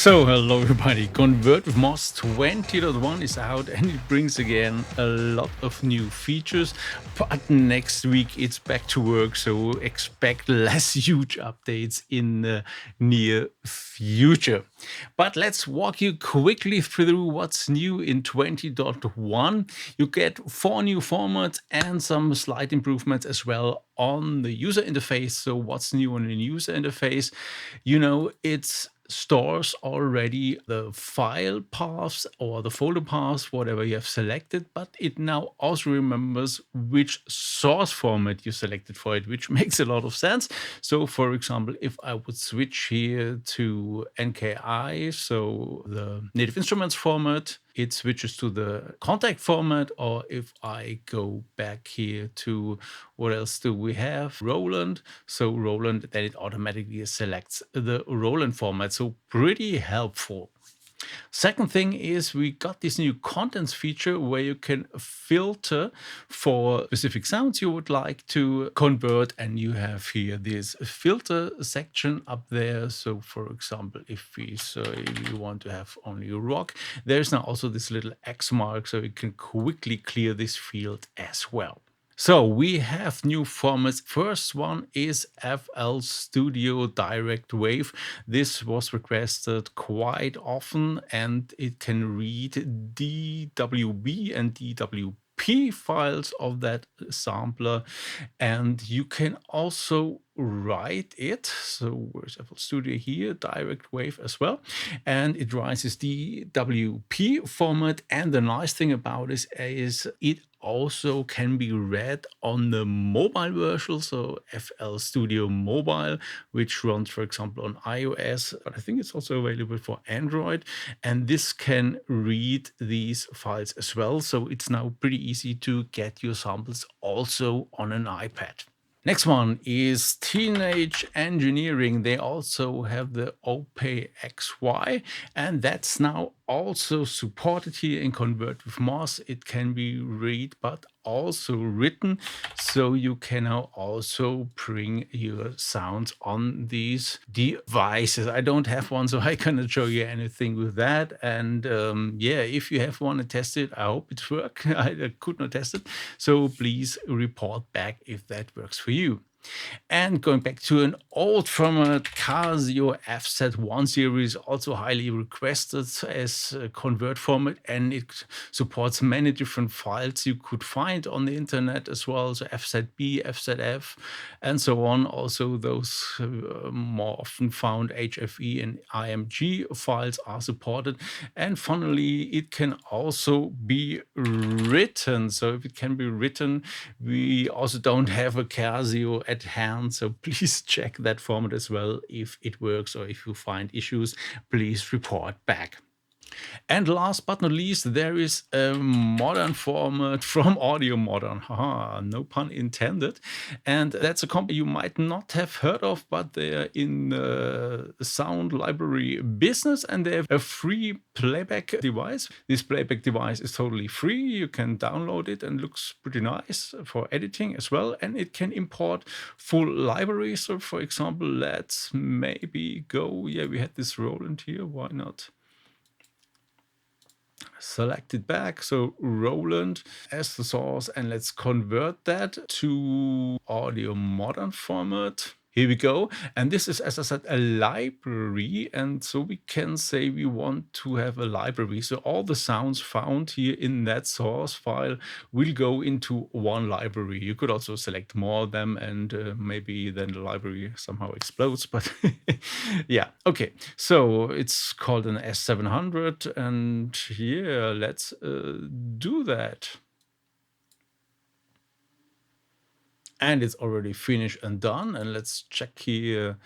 So, hello everybody, ConvertWithMoss 20.1 is out and it brings again a lot of new features, but next week it's back to work, so expect less huge updates in the near future. But let's walk you quickly through what's new in 20.1. You get 4 new formats and some slight improvements as well on the user interface. So what's new on the user interface? It's stores already the file paths or the folder paths, whatever you have selected, but it now also remembers which source format you selected for it, which makes a lot of sense. So for example, if I would switch here to NKI, so the native instruments format, it switches to the Kontakt format, or if I go back here to what else do we have? Roland. So Roland, then it automatically selects the Roland format. So pretty helpful. Second thing is we got this new contents feature where you can filter for specific sounds you would like to convert, and you have here this filter section up there. So for example, if we say we want to have only rock, there's now also this little X mark, so you can quickly clear this field as well. So we have new formats. First one is FL Studio Direct Wave. This was requested quite often and it can read DWB and DWP files of that sampler, and you can also write it. So where's FL Studio here? Direct Wave as well, and it writes this DWP format. And the nice thing about this is it also can be read on the mobile version, so FL Studio Mobile, which runs, for example, on iOS, but I think it's also available for Android. And this can read these files as well. So it's now pretty easy to get your samples also on an iPad. Next one is Teenage Engineering. They also have the OPXY, and that's now also supported here in ConvertWithMoss. It can be read but also written, so you can now also bring your sounds on these devices. I don't have one, so I cannot show you anything with that. And yeah, if you have one and test it, I hope it works. I could not test it, so please report back if that works for you. And going back to an old format, Casio FZ-1 series, also highly requested as a convert format, and it supports many different files you could find on the internet as well. So FZB, FZF, and so on. Also those more often found HFE and IMG files are supported. And finally, it can also be written. So if it can be written, we also don't have a Casio at hand, so please check that format as well. If it works or if you find issues, please report back. And last but not least, there is a modern format from Audio Modern. Haha, no pun intended. And that's a company you might not have heard of, but they're in the sound library business, and they have a free playback device. This playback device is totally free. You can download it and looks pretty nice for editing as well. And it can import full libraries. So for example, let's maybe go, yeah, we had this Roland here, why not? Select it back, so Roland as the source, and let's convert that to Audio Modern format. Here we go. And this is, as I said, a library. And so we can say we want to have a library. So all the sounds found here in that source file will go into one library. You could also select more of them, and maybe then the library somehow explodes. But yeah, okay. So it's called an S700. And yeah, let's do that. And it's already finished and done. And let's check here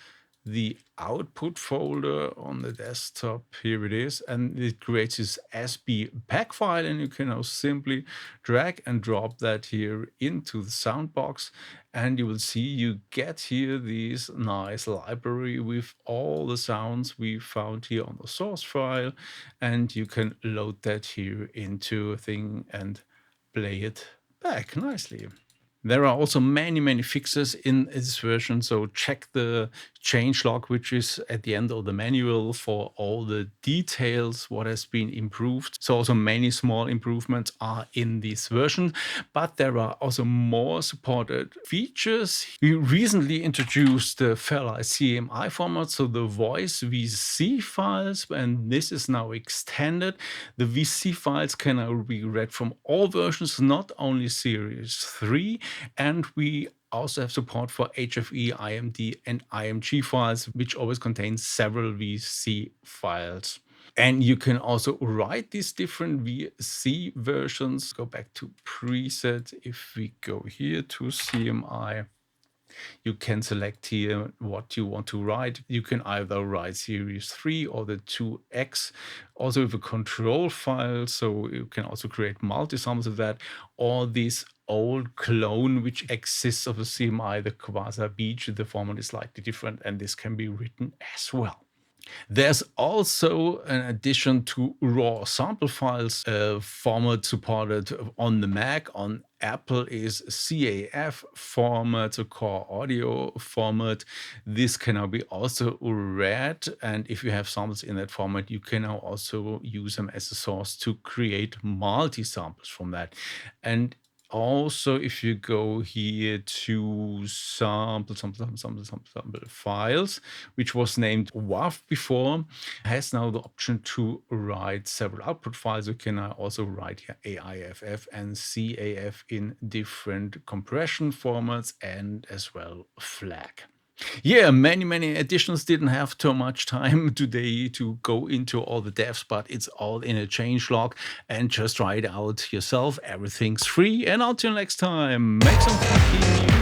the output folder on the desktop. Here it is, and it creates this SB pack file, and you can now simply drag and drop that here into the Soundbox, and you will see you get here this nice library with all the sounds we found here on the source file, and you can load that here into a thing and play it back nicely. There are also many fixes in this version, so check the changelog, which is at the end of the manual, for all the details, what has been improved. So also many small improvements are in this version, but there are also more supported features. We recently introduced the Fairlight CMI format, so the voice VC files, and this is now extended. The VC files can now be read from all versions, not only Series 3, and we also have support for HFE, IMD, and IMG files, which always contain several VC files. And you can also write these different VC versions. Go back to preset. If we go here to CMI, you can select here what you want to write. You can either write Series 3 or the 2X, also with a control file, so you can also create multi-samples of that, or this old clone which exists of a CMI, the Quasar Beach. The format is slightly different, and this can be written as well. There's also an addition to raw sample files, format supported on the Mac. On Apple is CAF format, so core audio format. This can now be also read, and if you have samples in that format, you can now also use them as a source to create multi-samples from that. And also, if you go here to sample files, which was named WAV before, has now the option to write several output files. You can also write here AIFF and CAF in different compression formats, and as well FLAC. Yeah, many additions. Didn't have too much time today to go into all the devs, but it's all in a changelog, and just try it out yourself. Everything's free, and until next time, make some funky